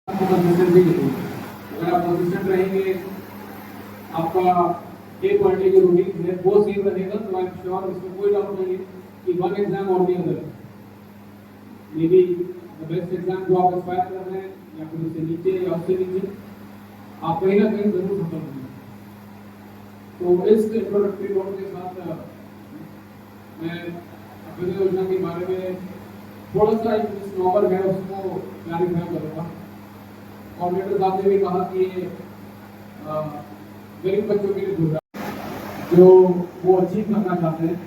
आपको कंसिस्टेंसी जरूरी है। अगर आप कंसिस्टेंट रहेंगे, आपका एक पढ़ने की रूटीन है वो सेम रहेगा, तो आई एम श्योर इसमें कोई डाउट नहीं है कि वन एग्जाम और the other may be the best exam जो आप एस्पायर कर रहे हैं या फिर उससे नीचे या उससे नीचे आप कहीं ना कहीं जरूर सफल होंगे। तो इस इंट्रोडक्टरी नोट के साथ मैं अभ्युदय योजना के बारे में थोड़ा सा एक नॉवल है उसको क्लैरिफाई करूँगा। कोऑर्डिनेटर साहब ने भी कहा कि गरीब बच्चों के लिए प्रोग्राम जो वो अचीव करना चाहते हैं,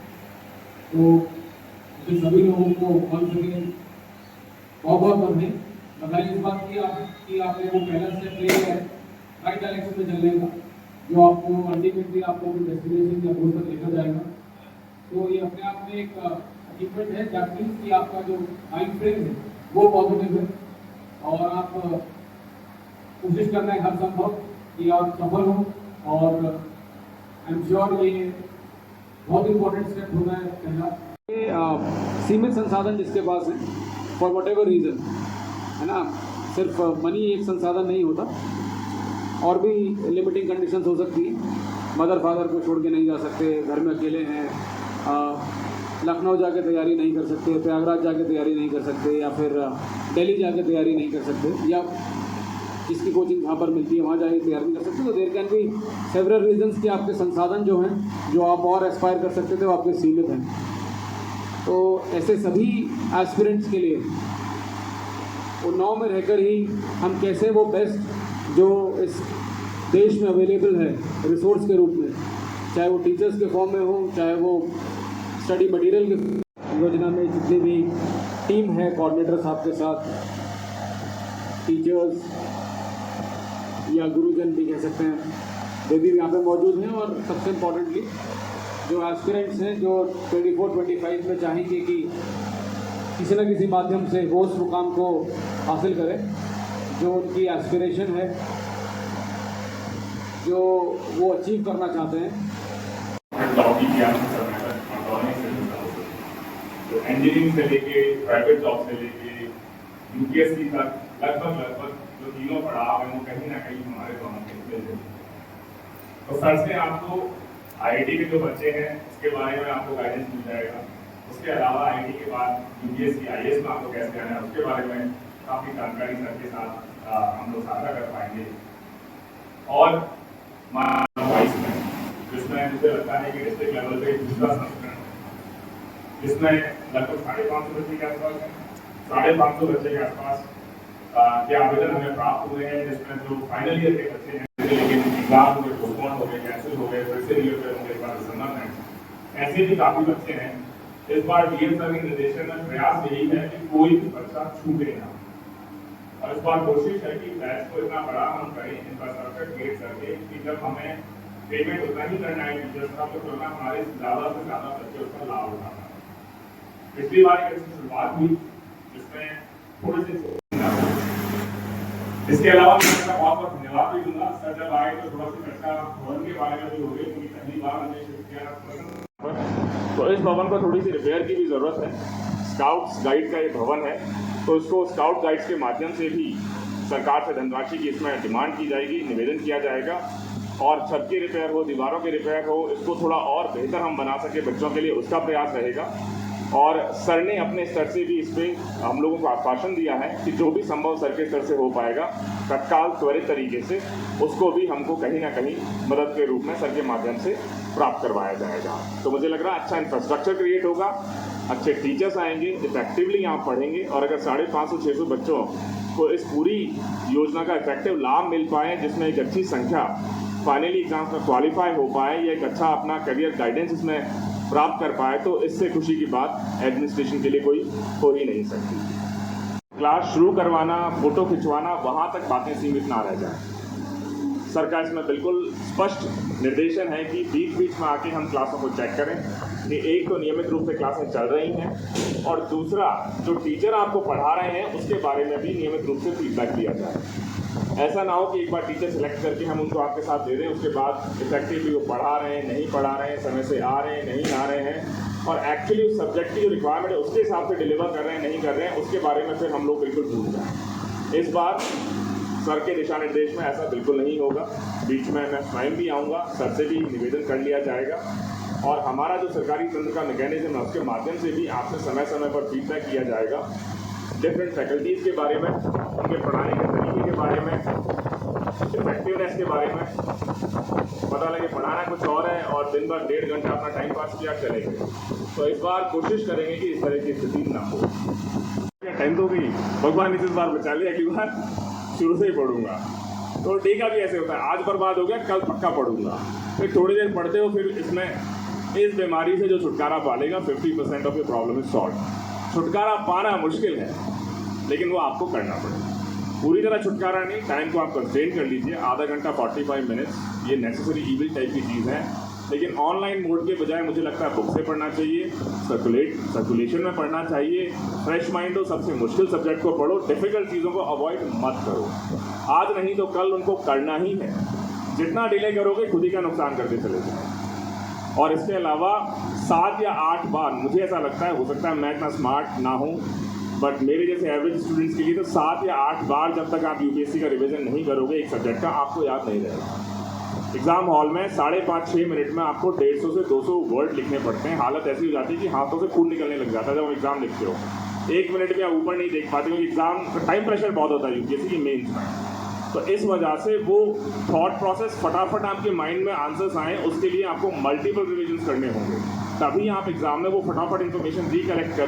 तो मुझे सभी लोगों को वंस अगेन बहुत बहुत बधाई। बधाई इस बात की आपने वो पहला स्टेप लिया है राइट डायरेक्शन में चलने का, जो आपको अल्टीमेटली आपको डेस्टिनेशन या गोल तक लेकर जाएगा। तो ये अपने आप में एक अचीवमेंट है, दैट मीन्स कि आपका जो टाइम फ्रेम है वो पॉजिटिव है और आप कोशिश करना है हर संभव कि आप सफल हो। और आई एम श्योर ये बहुत इंपॉर्टेंट स्टेप होना है पहला। सीमित संसाधन जिसके पास है फॉर वट एवर रीज़न, है ना, सिर्फ मनी एक संसाधन नहीं होता, और भी लिमिटिंग कंडीशंस हो सकती है। मदर फादर को छोड़ के नहीं जा सकते, घर में अकेले हैं, लखनऊ जाके तैयारी नहीं कर सकते, प्रयागराज जाके तैयारी नहीं कर सकते, या फिर दिल्ली जाके तैयारी नहीं कर सकते, या जिसकी कोचिंग जहाँ पर मिलती है वहाँ जाके तैयारी नहीं कर सकते। तो there can be several reasons कि आपके संसाधन जो हैं, जो आप और एस्पायर कर सकते थे, वो आपके सीमित हैं। तो ऐसे सभी एस्पिरेंट्स के लिए उन्नाव में रहकर ही हम कैसे वो बेस्ट जो इस देश में अवेलेबल है रिसोर्स के रूप में, चाहे वो टीचर्स के फॉर्म में हो, चाहे वो स्टडी मटेरियल की योजना में जितनी भी टीम है कोऑर्डिनेटर साहब के साथ, टीचर्स या गुरुजन भी कह सकते हैं, वे भी यहाँ पे मौजूद हैं। और सबसे इम्पोर्टेंटली जो एस्पिरेंट्स हैं जो 24-25 में चाहेंगे कि किसी न किसी माध्यम से वो उस मुकाम को हासिल करें जो उनकी एस्पिरेशन है, जो वो अचीव करना चाहते हैं। तो इंजीनियरिंग से लेके प्राइवेट जॉब से लेके यूपीएससी तक लगभग जो तीनों पढ़ाव हैं वो कहीं ना कहीं हमारे दोनों के मिल रहे हैं। तो सर से आपको आईआईटी के जो बच्चे हैं उसके बारे में आपको गाइडेंस मिल जाएगा। उसके अलावा आईआईटी के बाद यूपीएससी आईएएस में आपको कैसे आना है उसके बारे में काफ़ी जानकारी सर के साथ हम लोग साझा कर पाएंगे। और वाइस में जिसमें मुझे लगता है कि डिस्ट्रिक्ट लेवल पे दूसरा संस्करण जिसमें लगभग 550 बच्चे के आसपास है, 550 बच्चे के आसपास के आवेदन हमें प्राप्त हुए हैं, जिसमें जो फाइनल ईयर के बच्चे हैं लेकिन एग्जाम हो गए, पोस्टपोन हो गए, कैंसिल हो गए, फिर से रिलेटेड होंगे, इस बार संबंध है, ऐसे भी काफ़ी बच्चे हैं। इस बार डीएम सर के निर्देशन में प्रयास यही है कि कोई भी बच्चा छूटे ना, और इस बार कोशिश है कि बैच को इतना बड़ा हम करें इंफ्रास्ट्रक्चर क्रिएट करके कि जब हमें पेमेंट उतना ही करना है टीचर्स का, तो करना हमारे ज़्यादा से ज़्यादा बच्चे उसका लाभ उठाना। पिछली बार एक ऐसी शुरुआत हुई जिसमें थोड़े से, इसके अलावा मैं इसका बहुत बहुत धन्यवाद भी दूंगा। सर जब आए तो थोड़ा सी चर्चा भवन के बारे में भी हो गई, क्योंकि पहली बार हमने शिफ्ट किया, तो इस भवन को थोड़ी सी रिपेयर की भी ज़रूरत है। स्काउट्स गाइड का ये भवन है, तो इसको स्काउट गाइड्स के माध्यम से भी सरकार से धनराशि की इसमें डिमांड की जाएगी, निवेदन किया जाएगा, और छत की रिपेयर हो, दीवारों की रिपेयर हो, इसको थोड़ा और बेहतर हम बना सके बच्चों के लिए, उसका प्रयास रहेगा। और सर ने अपने स्तर से भी इस पर हम लोगों को आश्वासन दिया है कि जो भी संभव सर के स्तर से हो पाएगा तत्काल त्वरित तरीके से उसको भी हमको कहीं ना कहीं मदद के रूप में सर के माध्यम से प्राप्त करवाया जाएगा। तो मुझे लग रहा है अच्छा इंफ्रास्ट्रक्चर क्रिएट होगा, अच्छे टीचर्स आएंगे, इफेक्टिवली यहाँ पढ़ेंगे, और अगर 550-600 बच्चों को इस पूरी योजना का इफेक्टिव लाभ मिल पाए, जिसमें एक अच्छी संख्या फाइनली एग्जाम्स में क्वालिफाई हो पाए या एक अच्छा अपना करियर गाइडेंस इसमें प्राप्त कर पाए, तो इससे खुशी की बात एडमिनिस्ट्रेशन के लिए कोई हो ही नहीं सकती। क्लास शुरू करवाना, फोटो खिंचवाना, वहाँ तक बातें सीमित ना रह जाए। सरकार इसमें बिल्कुल स्पष्ट निर्देशन है कि बीच बीच में आके हम क्लासों को चेक करें कि एक तो नियमित रूप से क्लासें चल रही हैं, और दूसरा जो टीचर आपको पढ़ा रहे हैं उसके बारे में भी नियमित रूप से फीडबैक दिया जाए। ऐसा ना हो कि एक बार टीचर सेलेक्ट करके हम उनको आपके साथ दे दें, उसके बाद इफेक्टिवली वो पढ़ा रहे हैं, नहीं पढ़ा रहे हैं, समय से आ रहे हैं, नहीं आ रहे हैं, और एक्चुअली उस सब्जेक्ट की जो रिक्वायरमेंट है उसके हिसाब से डिलीवर कर रहे हैं, नहीं कर रहे हैं, उसके बारे में फिर हम लोग बिल्कुल भूल जाएं। इस बार सर के दिशा निर्देश में ऐसा बिल्कुल नहीं होगा। बीच में मैं स्वयं भी आऊँगा, सर से भी निवेदन कर लिया जाएगा और हमारा जो सरकारी तंत्र का मैकेनिज्म है उसके माध्यम से भी आपसे समय समय पर फीडबैक किया जाएगा। डिफरेंट फैकल्टीज़ के बारे में, उनके पढ़ाने के तरीके के बारे में, इफेक्टिवनेस के बारे में, पता लगे पढ़ाना कुछ और है और दिन भर 1.5 घंटा अपना टाइम पास किया चले गए। तो इस बार कोशिश करेंगे कि इस तरह की स्थिति ना हो। 10th हो गई, भगवान ने इस बार बचा लिया, अगली बार शुरू से ही पढ़ूंगा। तो डे का भी ऐसे होता है, आज बर्बाद हो गया, कल पक्का पढ़ूंगा। फिर थोड़ी देर पढ़ते हो, फिर इसमें इस बीमारी से जो छुटकारा पालेगा 50% of your problem is solve. छुटकारा पाना मुश्किल है, लेकिन वो आपको करना पड़ेगा। पूरी तरह छुटकारा नहीं, टाइम को आप कंस्ट्रेन कर लीजिए, आधा घंटा 45 मिनट्स, ये नेसेसरी ईविल टाइप की चीज़ है। लेकिन ऑनलाइन मोड के बजाय मुझे लगता है बुक से पढ़ना चाहिए, सर्कुलेशन में पढ़ना चाहिए, फ्रेश माइंड हो, सबसे मुश्किल सब्जेक्ट को पढ़ो, डिफ़िकल्ट चीज़ों को अवॉइड मत करो। आज नहीं तो कल उनको करना ही है। जितना डिले करोगे खुद ही का नुकसान करते चले जाओ। और इसके अलावा 7 या 8 बार, मुझे ऐसा लगता है, हो सकता है मैं इतना स्मार्ट ना हूँ, बट मेरे जैसे एवरेज स्टूडेंट्स के लिए तो 7 या 8 बार जब तक आप यूपीएससी का रिवीजन नहीं करोगे एक सब्जेक्ट का, आपको याद नहीं रहेगा। एग्जाम हॉल में 5.5-6 मिनट में आपको 150 से 200 वर्ड लिखने पड़ते हैं। हालत ऐसी हो जाती है कि हाथों से खून निकलने लग जाता है जब आप एग्जाम लिखते हो। 1 मिनट भी आप ऊपर नहीं देख पाते, क्योंकि एग्जाम टाइम प्रेशर बहुत होता है यूपीएससी की मेंस में। तो इस वजह से वो थॉट प्रोसेस फटाफट आपके माइंड में आंसर्स आएँ, उसके लिए आपको मल्टीपल रिविजन्स करने होंगे, तभी आप एग्जाम में वो फटाफट इन्फॉर्मेशन रिकलेक्ट कर